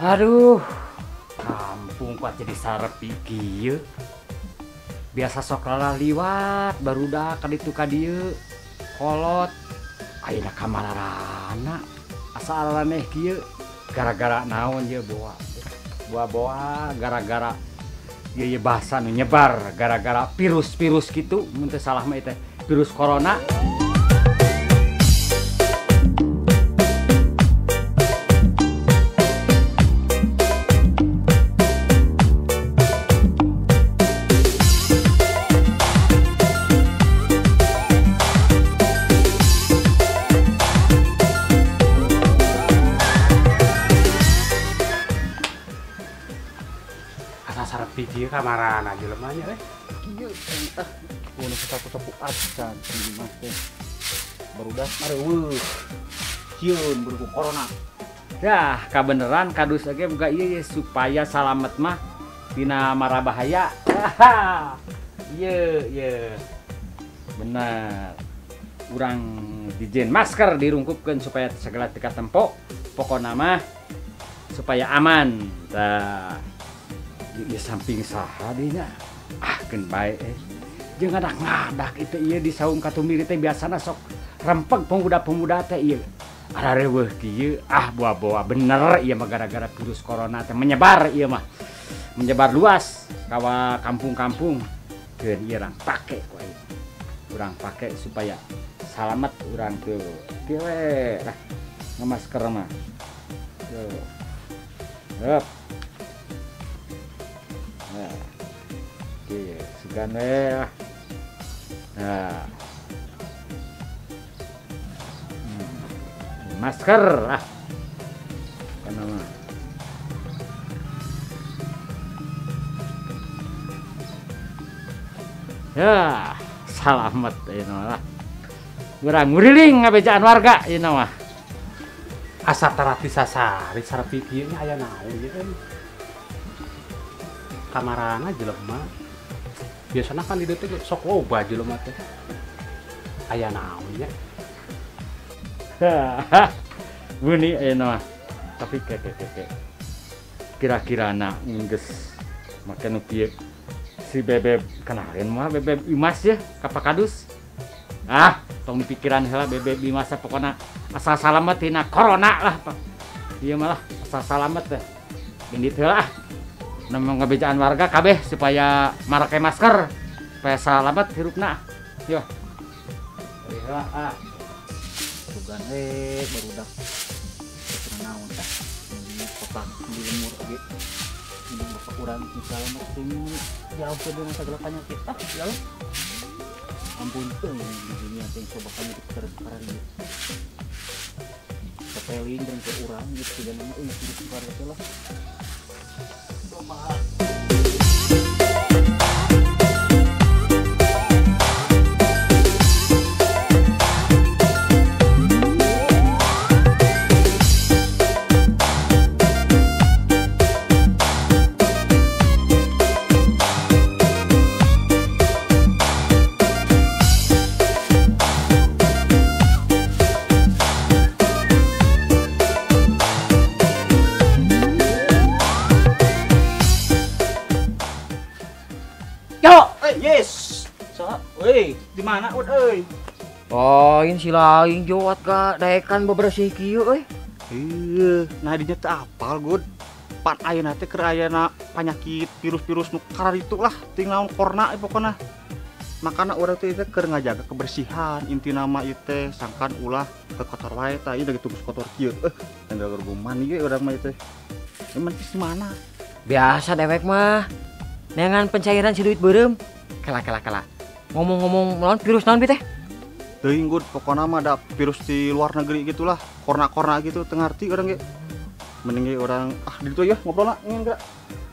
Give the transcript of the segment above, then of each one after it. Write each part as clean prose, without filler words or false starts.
Aduh, kampung kuat jadi sarepi kieu. Biasa sok liwat barudak ka ditu ka dieu. Kolot ayeuna kamararana asa araneh kieu. Gara-gara naon ye boa gara-gara ieu bahasa nu nyebar gara-gara virus-virus kitu mun teu salah mah teh virus corona. Sarepi kieu kamarana jelema nya Kieu entah kudu sapu-sapu acan di mah teh. Barudak mareuweus. Cieun beureuk corona. Dah, kabeneran kadus ge boga ieu supaya salamet mah tina mara bahaya. Ieu. Bener. Urang dijen masker dirungkupkeun supaya segala tika tempo. Pokona mah supaya aman. Tah. Di samping saha dinya. Keun bae jeung ngadak-ngadak itu ieu di saung katumiri teh biasana sok rempeg pemuda-pemuda teh ieu. Ada reueuh kieu boa-boa bener ieu mah gara-gara virus corona teh menyebar ieu mah. Menyebar luas ka kampung-kampung. Keun ieu urang pake ku ieu. Urang pake supaya salamet urang teu kieu we tah ngamasker mah. Tuh. Hup. Oke, segan we. Nah. Masker Kana mah. Ya, salamet ieu mah. Urang nguriling ngabejaan warga ieu mah. asa terapi sasari sarepi kieu nya aya naon ieu kan. Kamarana jelema biasana kan di dieu teh sok loba jelema teh aya naon nya. Buni mah. Tapi kira-kira anak geus make nu kieu si Bebeb kenalin mah Bebeb Imas ya ka Pakadus. Tong pikiran heula Bebeb Imas pokona asal salamet tina corona lah. Ieu malah asal salamet teh. Indit heula nama ngabejaan warga kabeh supaya marake masker supaya salamet hirupna. Yo. Ari heula Tugan barudak naon tah. Ini kota di lemur ge. Ini bapak urang salamet ting jauh dengan segala penyakit tah ya. Ampun teh di dunia teh coba penyakit sekarang ieu. Kepeling jeung ke urang gitu dan virus sekarang teh lah. Yes. Weh, di mana ud euy? Lain si lain jawat ka daekan bebersih kieu euy. Nah dinya teh apal good. Pan ayeuna teh keur ayana penyakit virus-virus nu karar itu lah, ting naon corona pokona. Makana urang teh keur ngajaga kebersihan, intina mah ieu teh sangkan ulah ke kotor wae tah ieu gitu kotor kieu. Tanggal gerguman ieu urang mah teh. Emang di mana? Biasa dewek mah. Nengan pencairan si duit beureum. Kala. Ngomong-ngomong melawan virus naon bi teh? Teuing good, pokona mah ada virus di luar negeri gitulah. Corona gitu teu ngarti urang ge. Mending ge urang di ditu ya ngobrolna ngeun geura.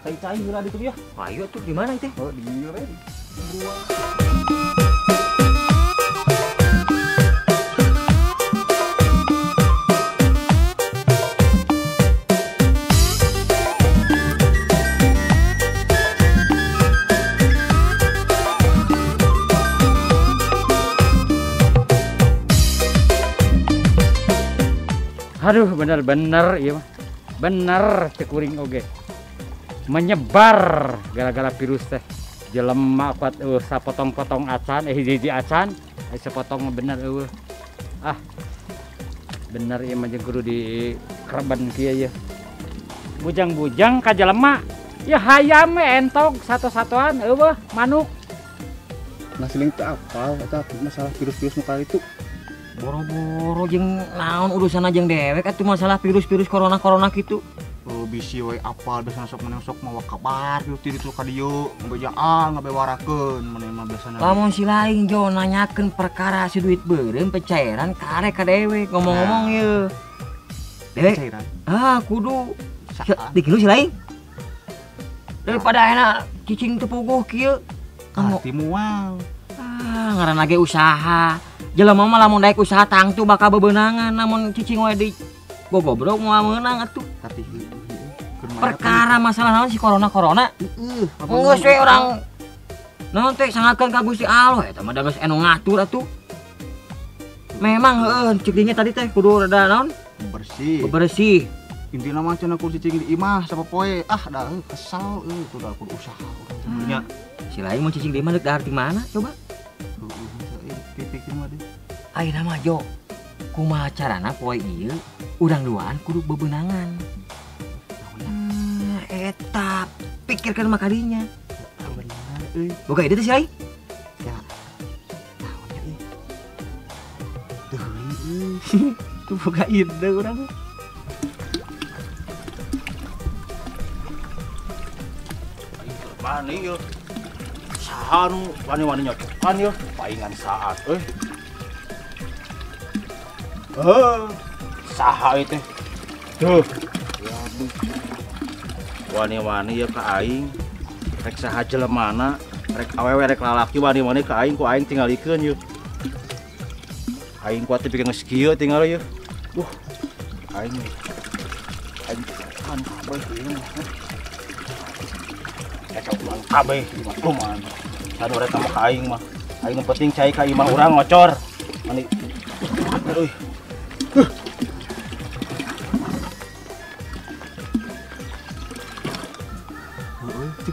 Cai-cai heula di ditu ya. Ayo tuh di mana teh? Oh, di dieu we. Aduh bener-bener iya mah. bener cek kuring oge. Menyebar gara-gara virus teh. Jelema kuat sapotong-potong acan, hiji-hiji acan, sapotong bener eueuh. Ah. Bener ieu mah jeung kudu di kerban kieu ya. Bujang-bujang ka jelema. Ya hayam entok satu-satuan eueuh manuk. Nah siling teh apal eta masalah virus-virus nu kali itu. Boro-boro jeung naon urusan jeung dewek atuh masalah virus-virus corona kitu. Oh bisi we apal biasana sok meneng sok mawa kabar kieu ti ditu ka dieu ngabejaan ngabewarakeun maneh mah biasana. Lamun si lain jo nanyakeun perkara si duit beureum pencairan karek ka dewek ngomong-ngomong ieu. Dewek. Kudu dikilu si lain. Daripada enak cicing tepuguh kieu. Hati mual. Ngaran lagi usaha. Jelema mah lamun daek usaha tangtu bakal bebeunangan, namun cicing we di gogobrok moal meunang atuh. Tapi Perkara masalah naon si corona. Geus we urang naon teh sangatkeun ka Gusti Allah eta mah da geus anu ngatur atuh. Memang heueuh cik dinya tadi teh kudu rada naon? Bersih. Intina mah cenah kudu cicing di imah sapopoe. Da kesal kudu usaha urang nya. Si lain mau cicing di imah deuk di mana coba? Pikir mah deh. Ayeuna mah Jo, kumaha carana poe ieu urang duaan kudu bebeunangan. Eta pikirkeun mah kadinya. Bener euy. Boga ide teh si lain? Ya. Naonnya euy. Teuing Tuh boga ide urang. Mani yeuh. Saha nu wani-wani nyocokan yeuh paingan saat euy. Saha ieu teh? Tuh. Waduh. Wani-wani ya ka aing. Rek saha jelemana, rek awewe rek lalaki wani-wani ka aing ku aing tingalikeun yeuh. Aing kuat teh pikeun geus kieu tinggal yeuh. Aing kan kabeh ieu. Eta ulang kabeh kumaha. Anu rek mah ka aing mah. Aing penting cai ka imah urang ngocor. Mani. Euy.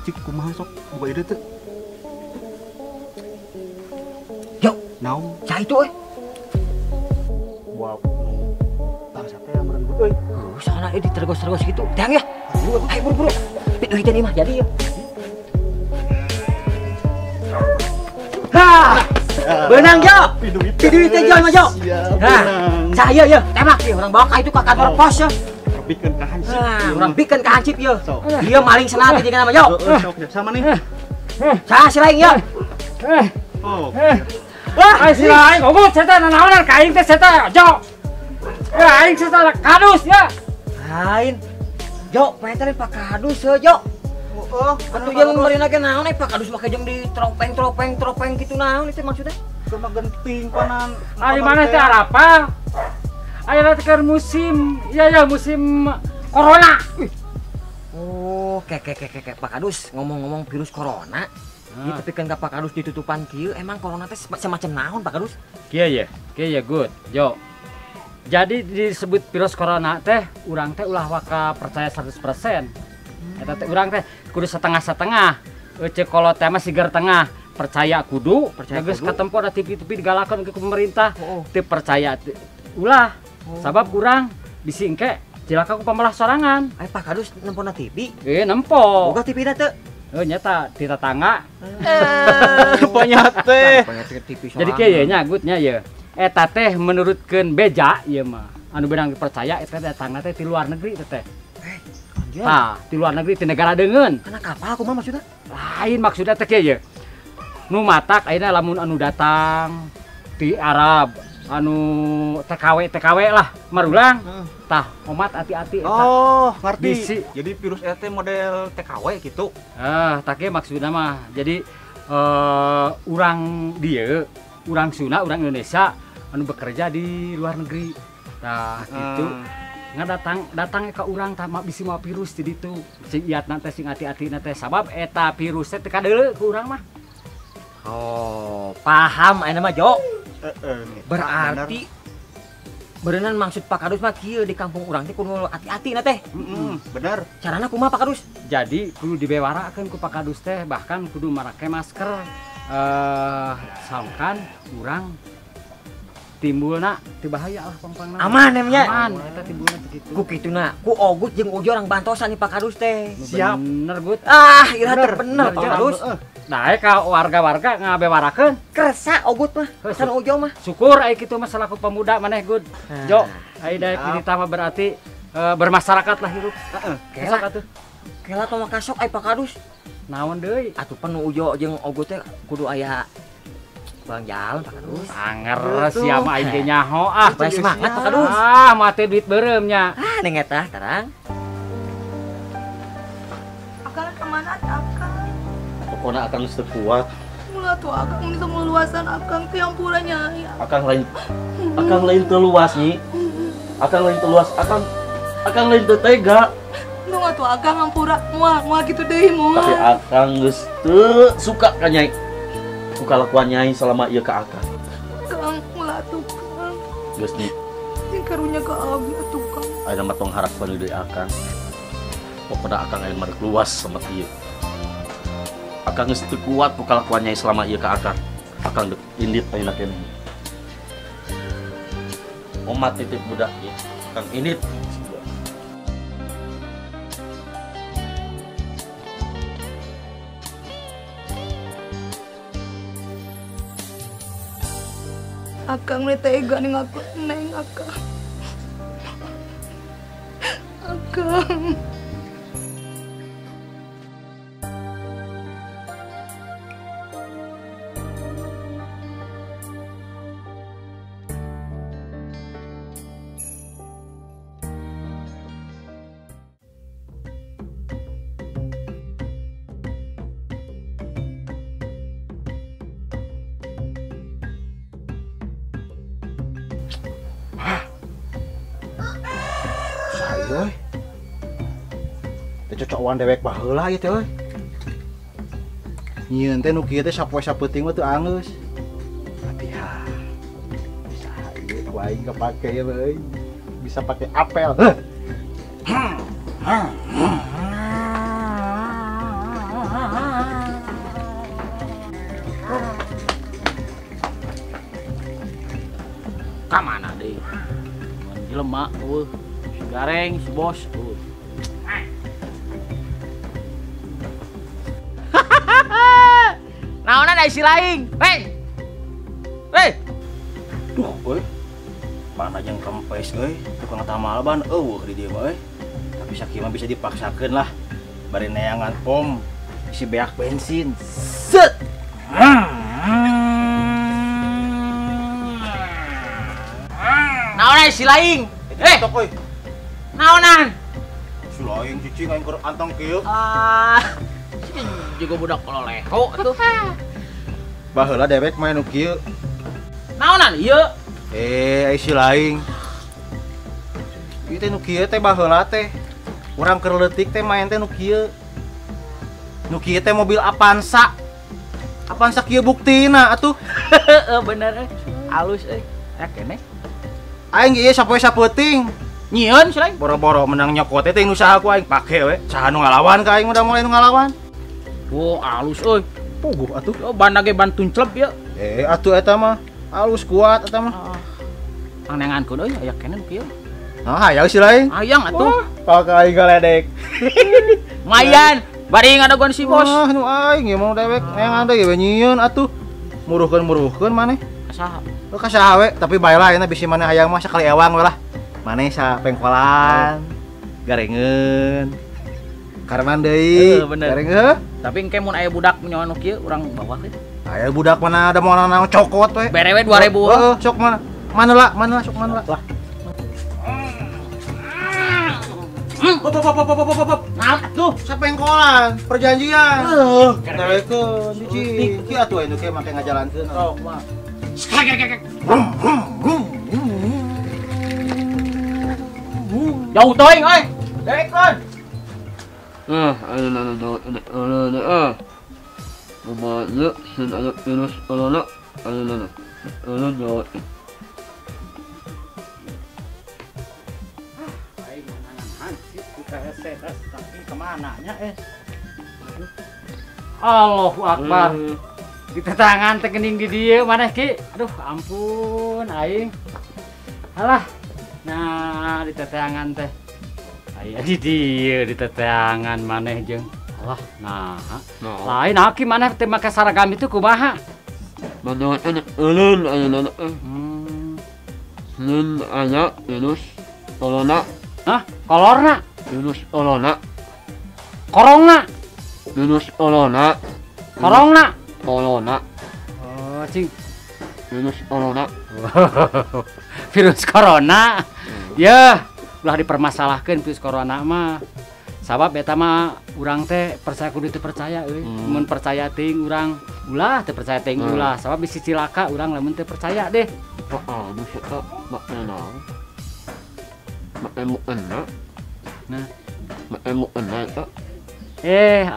Cik kumaha sok boga ide teh. Yo, naon? Cai itu Wah. Bangsa teh meureun euy. Sana di tergos-tergos gitu. Dang ya. Ayo buru-buru. Pitu hiji mah jadi ya. Benang Jo. Pidu teh Jo mah Jo. Saya ya, tembak ya orang bawa ka itu ka kantor pos ya. Bikeun ka hansip. Orang bikin ka hansip ya. Dia maling senat jeung nama Jo. Sok sama nih. Saha si lain ya. Oh. Ai si lain gogo eta nanaonan ka aing teh eta Jo. Aing eta kadus ya. Lain. Jo, paetan Pak Kadus Jo. Atuh jeung meurina ge naon Pak Kadus make jeung di tropeng kitu naon itu maksudnya? Cuma genting panan. Ari mana teh arapa? Ayeuna teh keur musim, ya musim corona. Oh, kek Pak Kadus ngomong-ngomong virus corona. Ditepikeun ka Pak Kadus ditutupan kieu, emang corona teh semacam naon Pak Kadus? Kieu ya good, Jo. Jadi disebut virus corona teh urang teh ulah waka percaya 100%. Eta teh urang teh kudu setengah-setengah. Ceuk kolot teh mah sigar tengah. Percaya kudu, geus katempo ada TV-TV digalakeun ke pemerintah. Teu percaya ulah. Sabab urang bisi engke cilaka ku pamalah sorangan. Pak Kadus nempona TV? Nempo. Boga TV-na teu? Nyata di tetangga. Panyate. Jadi kieu nya gutnya ye. Eta teh menurutkeun beja ieu mah. Anu beunang dipercaya eta datangna teh ti luar negeri teh. Di luar negeri ti negara deungeun. Kana kapal kumaha maksudna? Lain maksudna teh kieu ye. Nu matak ayeuna lamun anu datang ti Arab, anu TKW lah marulang. Tah omat hati-hati eta. Oh, ngerti. Bisi. Jadi virus eta model TKW gitu. Tah ge maksudna mah. Jadi urang dieu, urang Sunda, urang Indonesia anu bekerja di luar negeri. Tah gitu. Datang ke urang tah bisi mah virus di ditu. Sing iatna teh sing hati-hatina teh sabab eta virus teh kadeuleu ku urang mah. Oh, paham ayeuna mah Jo. Berarti Berenang maksud Pak Kadus mah kieu di kampung urang teh kudu hati-hati na teh. Bener. Carana kumaha Pak Kadus? Jadi kudu dibewarakeun ku Pak Kadus teh, bahkan kudu make masker. Sangkan urang timbulna teu bahaya lah pangpangna. Aman emnya. Aman eta timbulna kitu. Ku kituna, ku Ogut jeung Ujo orang bantosan nih Pak Kadus teh. Siap. Bener, Gut. Ah, ira teh bener Pak Kadus. Nah, ka warga-warga ngabewarakeun. Kersa Ogut mah, san Ujo mah. Syukur ai kitu mah selaku pemuda maneh, Gut. Jo, ai daek kita mah berarti bermasyarakat lah hirup. Heeh. Kela atuh. Kela tong kasok ai Pak Kadus. Naon deui? Atuh pan Ujo jeung Ogut teh kudu aya Bang jalan Pak Kadus. Anger sia mah aing ge nyaho ah. Supaya semangat Pak Kadus. Ah, mate duit beureum nya. Ah, neng eta tarang. Akang kemana akang? Pokoknya akan mesti kuat. Mula tuh akang bisa meluasan akang ke yang pura nyai. Akang lain terluas nih. Akang lain terluas. Akang lain tega. Nu atuh akang ngampura moal gitu deui moal. Tapi akang geus teu suka ka nyai. Suka lakuan nyai selama ieu ka akang. Kang mula tuh kang. Geus nih. Jeung karunya ka abi atuh kang. Ayeuna mah tong harapan deui akang. Pokona akang aya mari luas sama ieu. Akang geus teu kuat ku kalakuan nyai selama ieu ka akang. Akang dek indit ayeuna keneh. Omat titip budak ieu. Akang indit. Akang mah tega ning aku neng akang. Akang. Euy. Teh cocokan dewek baheula ieu teh euy. Nyieun teh nu kieu teh sapoe sapeuting mah teu angeus. Tapi ya bisa ieu ku aing kapake ya euy. Bisa pakai apel. Ka mana deui? Mun jelema eueuh. Si Gareng, si Bos. Naonan ai si laing? Hei. Hei. Duh, euy. Mana yang kempes euy, tukang tamalban eueuh di dieu mah euy. Tapi sakieu mah bisa dipaksakeun lah. Bari neangan pom isi beak bensin. Set. Naonan ai si laing? Tok euy. Naonan? Si laing cicing aing keur antong kieu. Juga budak loleho atuh. Baheula dewek main nu kieu. Naonan ieu? Ai si laing. Ieu teh nu kieu teh baheula teh. Urang keur leutik teh main teh nu kieu. Nu kieu teh mobil Avanza. Avanza kieu buktina atuh. Heeh bener alus ya keneh. Aing ieu sapoe sapeuting. Nyieun si lain. Boro-boro menang nyokot teh nu saha ku aing pake we. Saha nu ngalawan ka aing udah mulai nu ngalawan. Oh alus euy. Puguh atuh. Oh ban ge ban tunclep ya. Atuh eta mah alus kuat eta mah. Pangnengankeun euy aya keneh kieu. Nah, hayang si laing. Hayang atuh. Pakai aing galedek. Mayan. Bari ngadaguan si Bos. Wah, nu aing ieu mah dewek neangan deui we nyieun atuh. Muruhkeun maneh. Saha? Lu kasaha we, tapi bae lah euna bisi maneh hayang mah sakali ewang we lah. Maneh sa pengkolan. Garengeun. Karman deui. Bener. Garengeun. Tapi engke mun aya budak nyawa nu kieu urang bawa teh. Aya budak mana ada mau nang cokot we. Bere we 2000. Heeh, sok mana? Mana lah, sok mana lah. Nah, tuh, sapengkolan, perjanjian. Katawekeun cicing. Ki atuh anu ke make ngajalankeun. sok mah. Jauh teuing euy. Dekeun. Tapi kemananya Allahu Akbar. Di tetangan teh geuning di dieu maneh Ki. Aduh ampun aing. Alah. Nah di tetangan teh. Aya di dieu di tetangan maneh jeung. Alah nah. Lain aki maneh teh make saragam itu kumaha? Mana ulun ayeuna nun aya Yunus olona. Hah? Kolorna? Yunus olona. Korongna? Yunus olona. Korongna? Olona. Oh, cing. Yunus olona. Virus corona. Ya, ulah dipermasalahkeun virus corona mah. Sabab eta mah urang teh percaya kudu teu percaya euy. Mun percaya teuing urang ulah teu percaya teuing ulah. Sabab bisi cilaka urang lamun teu percaya deh. Aduh eta makna makna enak. Nah, makna enak eta.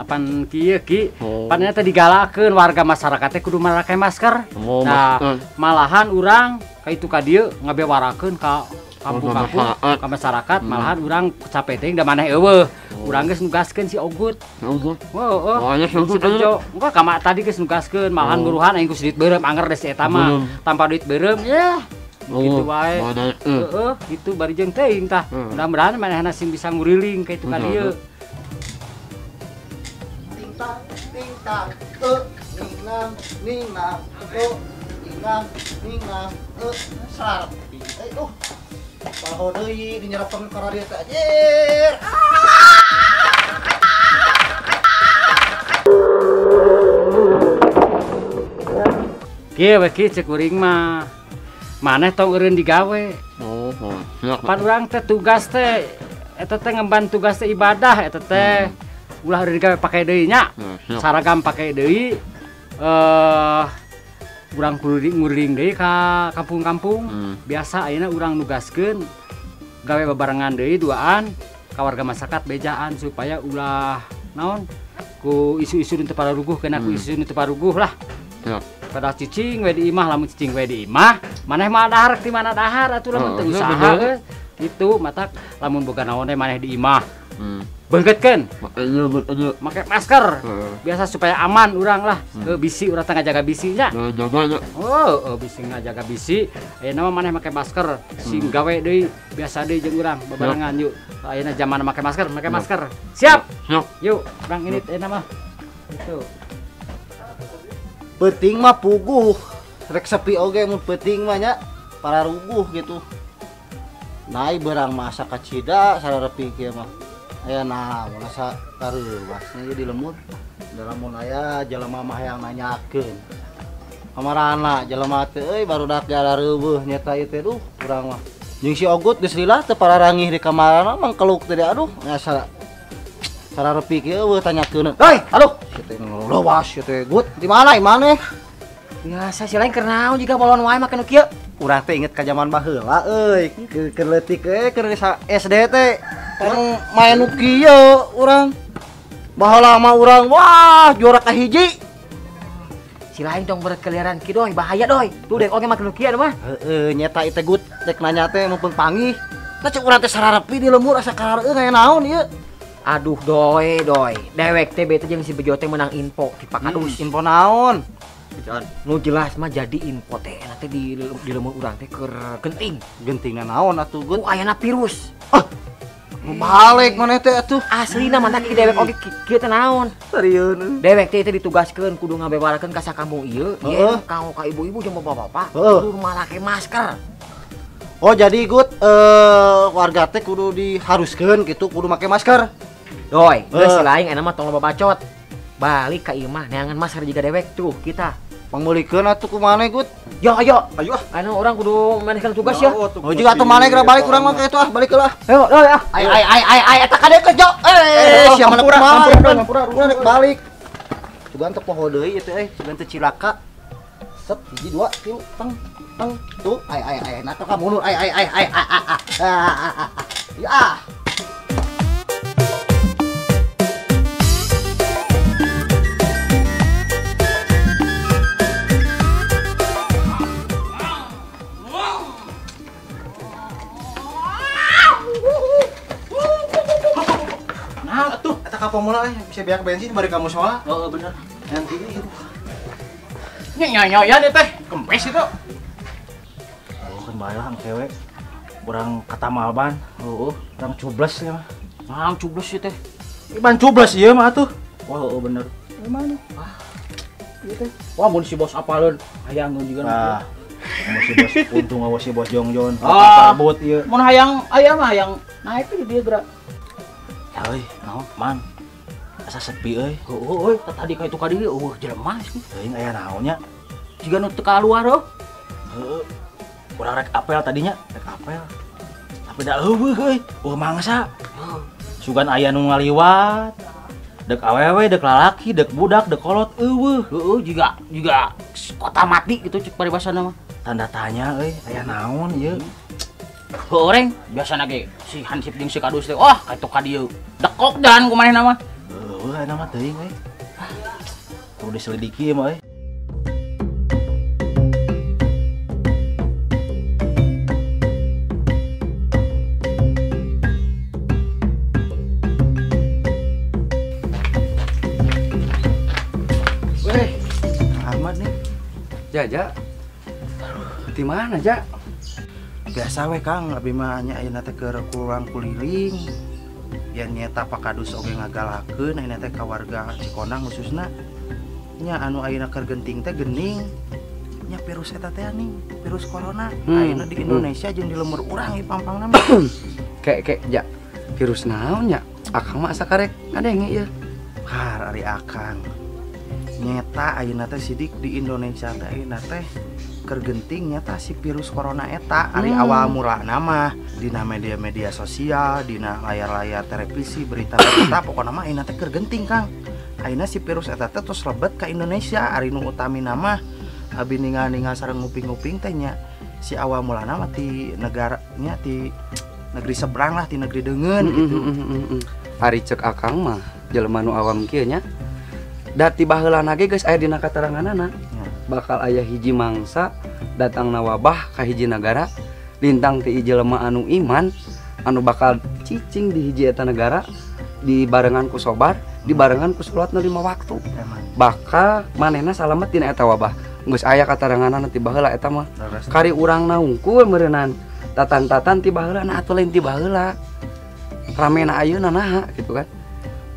Apan kieu Ki? Pan teh digalakeun warga masyarakat teh kudu make masker. Nah, malahan urang ka itu ka dieu ngabewarakeun ka kampung-kampung ka masyarakat, malahan urang capek teh da maneh eueuh. Urang geus nugaskeun si Ogut. Ogut. Heuh. Anya Ogut aya. Engko ka tadi geus nugaskeun, malahan buruhan aing ku duit beureum anger deh si eta mah. Tanpa duit beureum ya. Gitu wae. Heeh, gitu bari jeung teuing tah. Mudah-mudahan manehna sing bisa nguriling ka itu ka dieu. Ting-tang, ninang, sarap. Kalau deui dinyerapkeun ka radio teh anjir. Kieu we Ki ceuk kuring mah. Maneh tong eureun digawe. Pan urang teh tugas teh eta teh ngemban tugas teh ibadah eta teh. Ulah eureun digawe pake deui nya. Saragam pake deui. Urang kudu nguring deui ka kampung-kampung. Biasa ayeuna urang nugaskeun gawe bebarengan deui duaan ka warga masyarakat bejaan supaya ulah naon ku isu-isu teu pararuguh kena ku isu teu pararuguh lah. Ya. Pada cicing we di imah lamun cicing we di imah maneh mah dahar ti mana dahar atuh lamun teu usaha kitu matak lamun boga naon teh maneh di imah. Beungeutkeun make masker biasa supaya aman urang lah bisi urang teh ngajaga bisi nya bisi ngajaga bisi ayeuna mah maneh make masker sing gawe deui biasa deui jeung urang bebarengan yuk ayeuna zaman make masker siap yuk urang ini ayeuna mah gitu Penting mah puguh rek sepi oge mun penting mah nya para ruguh gitu naik berang masa kacida sarareupi kieu mah aya nah masa kareuwasna di lemut lamun aya jelema mah hayang nanyakeun amarana jelema teh euy barudak garareuweuh nyata ieu teh duh urang mah jeung si Ogut geus lila teu pararangih di kamarana mangkeluk teh aduh nya sarareupi kieu eueuh tanyakeun hei aduh kieu teh leuwas kieu teh Gut di mana imane biasa si lain keur naon jiga bolon wae make nu kieu urang teh inget ka zaman baheula euy keur leutik keur SD teh kan main nu kieu urang baheula mah urang wah juara kahiji si lain tong berkeliaran ki doy bahaya doy tuh dek oge make nu kieu mah heeh nyeta ieu teh Gut dek nanya teh mumpung panggih tah cek urang teh sararepi di lemur asa kareueung aya naon ieu aduh doy dewek teh bete jeung si Bejo teh menang info di Pakadus info naon nu jelas mah jadi info teh nanti di lemur urang teh keur gentingan naon atuh Gut ayana virus balik maneh teh atuh aslina mah ki dewek oge kieu teh naon serius dewek teh ditugaskeun kudu ngabewarakeun ka sakampung ieu ieu ka ibu-ibu jeung bapak-bapak kudu make masker oh jadi Gut warga teh kudu diharuskeun gitu kudu make masker doy geus lain enak mah tong loba bacot balik ka ieu mah neangan masker jiga dewek tuh kita pangmulikeun atuh ku maneh Gut yo ayo anu urang kudu manehkeun tugas ya oh jiga atuh maneh geura balik urang mah ka itu balik heula ayo doy ay eta ka deuk jo sia mana kumaha urang balik sugan teh poho deui ieu teh sugan teh cilaka set hiji dua tilu teng tuh ay nah ka mundur ay ya mulai bisa biar bensin bari kamu soal. Oh bener. Nanti itu. Nyanyi ya teh, kempes itu. Oh kan bayang cewek. Kurang kata malban. Kurang cubles ya mah. Mang cublos ieu teh. Iban cubles ieu mah tuh. Oh bener. Gimana? Ieu teh. Wah mun si bos apaleun hayang juga. Nah. Kamu si bos untung awas si bos jongjon. Parbot ieu. Mun hayang aya mah hayang naik ke dia gerak. Ya euy, naon man. Asa sepi euy. Euy, tadi ka itu ka dieu jelema sih. Teuing aya naonnya. Jiga nu teu kaluar heuh. Heeh. Urang rek apel tadinya, rek apel. Tapi da eueuh euy. Mangsa. Sugan aya nu ngaliwat. Dek awewe, dek lalaki, dek budak, dek kolot eueuh. Heeh, juga kota mati gitu cek paribasana mah. Tanda tanya euy, aya naon ieu? Horeng biasana ge si Hansip jeung si Kadus teh wah kaitu ka dieu. Dekok dan kumanehna mah. Eueuh, aya mah teuing euy. Kudu diselidiki mah euy. Ahmad nih. Ja. Di mana, Ja? Biasa we Kang, abi mah nya ayeuna teh keur kurang kuliling. Yen nyeta Pakadus oge ngagalakeun ayeuna teh ka warga Cikonang khususna. Nya anu ayeuna keur genting teh geuning. Nya virus eta teh nih, virus corona. Ayeuna di Indonesia jeung di lemur urang ieu pampangna mah. Kek Ja. Virus naon nya? Akang mah asa karek ngadenge ieu. Har ari Akang. Nyeta ayeuna teh sidik di Indonesia teh ayeuna teh keur genting nyata si virus corona eta ari awal mulana mah dina media-media sosial, dina layar-layar televisi, berita-berita pokona mah ayeuna teh keur genting Kang. Ayeuna si virus eta teh terus lebet ka Indonesia, ari nu utamina mah abi ningal-ningal sareng nguping-nguping teh nya si awal mulana mah ti negara nya ti negeri seberang lah, ti negeri deungeun gitu. Ari cek Akang mah jelema nu awam kieu nya. Da ti baheulana ge geus aya dina kateranganana. Bakal aya hiji mangsa datangna wabah ka hiji negara lintang ti jelema anu iman anu bakal cicing di hiji eta negara dibarengan ku sobar dibarengan ku salat nu 5 waktu bakal manehna salamet dina eta wabah geus aya kateranganna ti baheula eta mah kari urangna hungkul meureunan tatan-tatan ti baheulana atuh lain ti baheula ramena ayeuna naha gitu kan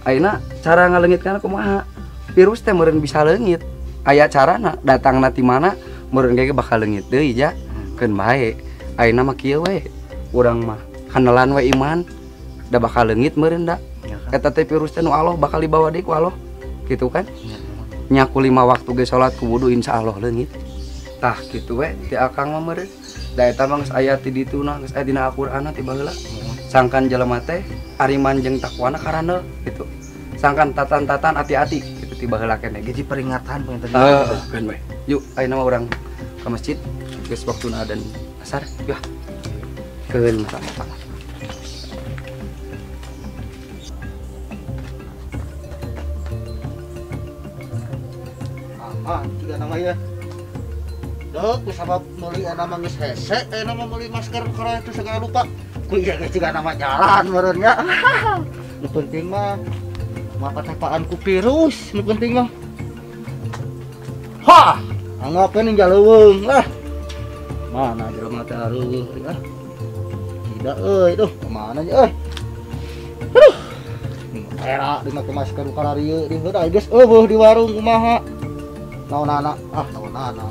ayeuna cara ngaleungitkeun kumaha virus teh meureun bisa leungit aya carana datangna ti mana meureun ge bakal leungit deui ja keun bae ayeuna mah kieu we urang mah hanelan we iman da bakal leungit meureun da eta teh virus teh nu Allah bakal dibawa deui ku Allah gitu kan nya ku 5 waktu ge salat ku wudu insyaallah leungit tah kitu we ti Akang mah meureun da eta mah geus aya ti dituna geus aya dina Al-Qur'an ti baheula sangkan jelema teh ariman jeung takwana karana gitu sangkan tatan-tatan hati-hati gitu ti baheula keneh Jadi peringatan pengen tadi. kan we yuk ayeuna mah urang ka masjid geus waktuna adzan asar yah keun sama-sama Tiga nama ya. Dok, sabab meuli nama geus hese, nama meuli masker karena itu segala lupa. Ku iya geus tiga nama jalan meureun nya. Nu penting mah patapaan ku virus, nu penting mah. Hah, anggapeun jaleuweung lah. Mana jelema teh areueuh ya. Tidak euy, duh, kemana nya euy. Aduh. Era di make masker kararieu di heudah geus eueuh di warung kumaha. Naonana, naonana.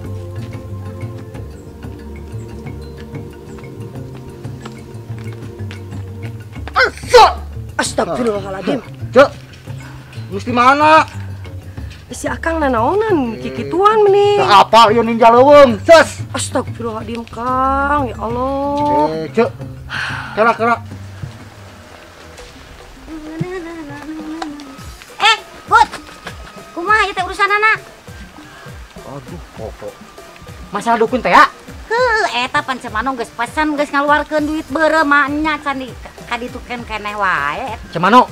Astagfirullahaladzim. Cek, mesti mana? Si Akang nanaonan kikituan meni. Apa yun ninja leuweung? Ces. Astagfirullahaladzim Kang, ya Allah. Cek. Kera. Bud. Kumaha ieu teh urusanana? Aduh, pokok. Masalah dukun teh ya? Eta pan cemano geus pesan geus ngaluarkeun duit beureu mah nya can di kaditukeun keneh wae. Cemano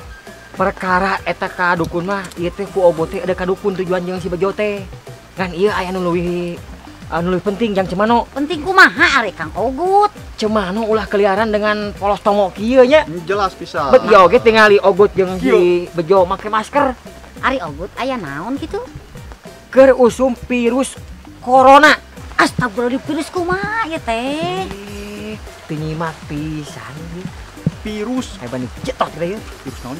perkara eta ka dukun mah ieu teh ku obo teh ada ka dukun tujuan jeung si Bejo teh. Kan ieu aya nu leuwih anu lebih penting yang cemano. Penting kumaha ari Kang Ogut. Cemano ulah keliaran dengan polos tongo kieu nya. Jelas pisan. Bet ieu oge tingali Ogut jeung si Bejo make masker. Ari Ogut aya naon gitu? Keur usum virus corona. Astagfirullah, virus kumaha ieu teh? Tinyimak pisan ieu. Virus. Hebat nih, cetok teh ieu. Virus naon?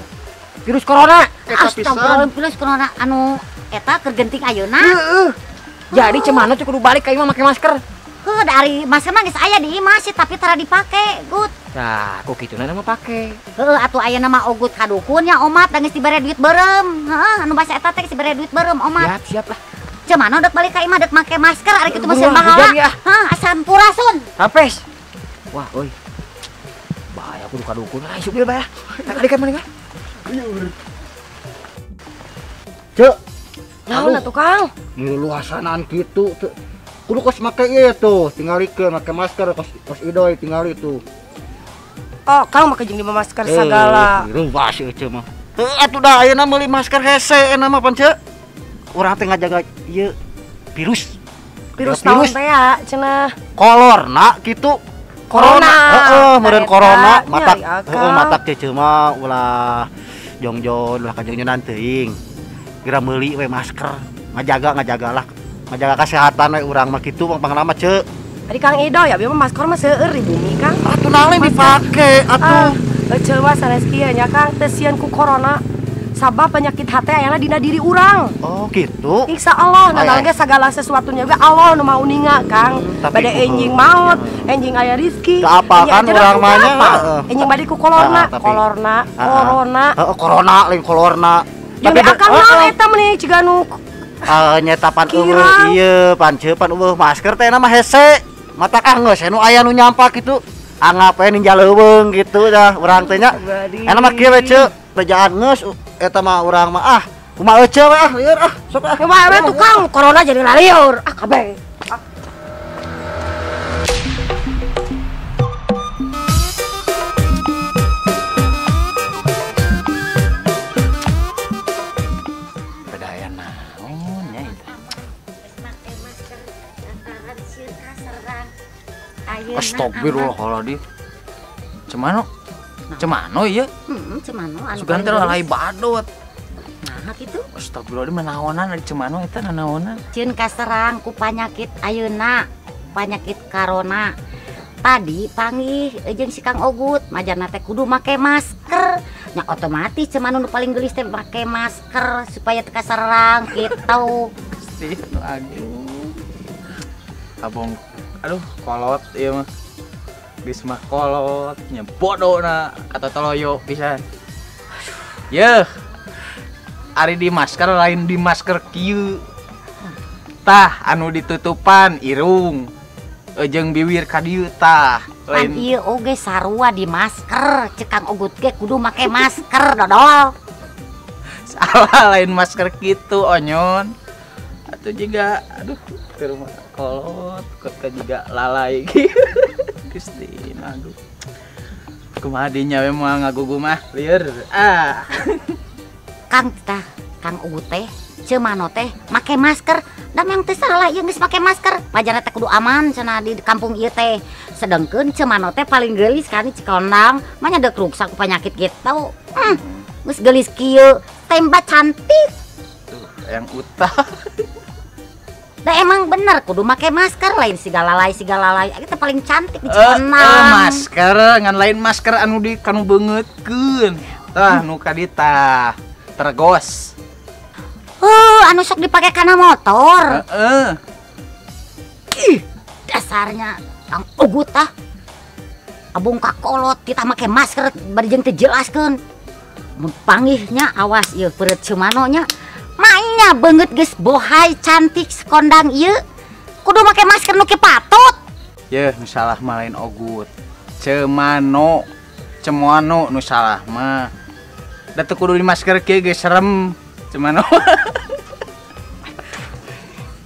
Virus corona. Astagfirullah, virus corona anu eta keur genting ayeuna. Jadi cemano cukup balik ka imah make masker. Heuh, dari masker mah geus aya di imah sih tapi tara dipake, Gut. Nah, kok kituna mah pake. Heuh, atuh ayeuna mah Ogut kadukun nya omat da geus dibere duit beureum. Heeh, anu basa eta teh geus dibere duit beureum omat. Siap lah. Cemano dek balik ka imah dek make masker ari kitu mah Buruan, bahala. ya. Hah, asampurasun. Hapes. Wah, euy. Bahaya kudu kadukun. Ai, supil bae. Tadi kan mana? Cek, Naon atuh Kang? luasanaan gitu tuh. Kudu kos make ieu tuh, tinggalikeun make masker kos idoy tinggal itu. Oh, Kang make jeung di masker sagala. Ruas ieu ceu mah. Atuh dah ayeuna meuli masker hese euna mah pan ceu. Urang teh ngajaga ieu virus. Virus naon teh ya cenah? Kolorna kitu. Corona. Heeh, meureun Eta, corona matak. nyari akal. Heeh, matak teh ceu mah ulah jongjon ulah kajongjonan teuing. Kira meuli we masker, ngajagalah. Ngajaga kesehatan we urang mah kitu panglama ceu. Ari Kang Ido ya, bieu mah masker mah seueur di bumi Kang. Atuh naon dipake atuh. Eceul mah sanes kieu nya Kang, teu sieun ku corona. Sabab penyakit hati ayana dina diri urang. Oh gitu. Insya Allah, nah ge segala sesuatunya ge Allah nu mau ninga Kang. Bade enjing maut, enjing aya rezeki. Keapakan urang mah nya? Enjing bade ku kolorna, corona. Heeh, corona lain kolorna. Tapi akang naon eta meuni ciga nu Nyeta pan eueuh ieu pan eueuh masker teh mah hese. Mata geus anu aya nu nyampak kitu. Anggap we ninja leuweung kitu dah urang teh nya. Eta mah kieu we ceu, pejaan geus eta mah urang mah kumaha ece we lieur sok we tukang corona jadi laliur. Kabeh. Astagfirullahaladzim. Cemano ieu? Cemano anu. Sugan teh lalai badot. Nah kitu. Astagfirullahaladzim naonan ari cemano eta naonan? Cieun kaserang ku panyakit ayeuna, panyakit corona. Tadi panggih jeung si Kang Ogut, majana teh kudu make masker. Nya otomatis cemano nu paling geulis teh make masker supaya teu kaserang kitu. Si aduh. Abong aduh kolot ieu mah. Geus mah kolot nya bodona kata toloyo pisan. Yeuh. Ari di masker lain di masker kieu. Tah anu ditutupan irung. Jeung bibir ka dieu tah. Lain ieu oge sarua di masker. Cek Kang Ogut ge kudu make masker dodol. Salah lain masker kitu onyon. Atuh juga aduh ke rumah kolot kok juga lalai Kristin aduh kumaha dinya we mah ngagugu mah lieur Kang Ugut teh cemano teh make masker da memang teh salah ieu geus make masker pajana teh kudu aman cenah di kampung ieu teh sedengkeun cemano teh paling geulis kan cikondang mah nya deuk ruksak ku panyakit gitu geus geulis kieu tembak cantik tuh yang utah. Nah emang bener kudu make masker lain sigala lalai kita paling cantik di Cikonang. Masker ngan lain masker anu di kanu beungeutkeun. Tah nu kadita tergos. Anu sok dipake kana motor. Ih, dasarnya Kang Ugut tah. Abung kakolot kita make masker bari jeung teu jelaskeun. Mun panggihnya awas ieu peureut cemano nya. Mainnya banget guys bohai cantik sekondang ieu kudu make masker nu ki patut yeuh nu salah mah lain Ogut cemano nu salah mah da teu kudu di masker kieu geus serem cemano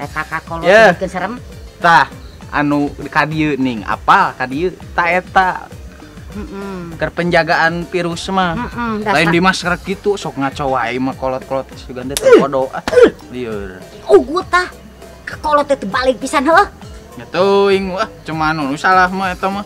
eta kakolot bikin serem tah anu ka dieu ning apal ka dieu ta eta keur penjagaan virus mah lain di masker gitu sok ngaco wae mah kolot-kolot sugan teh podo lieur Ugut tah Kalau teh balik pisan heuh. Ya teuing wah cuman nu salah mah eta mah.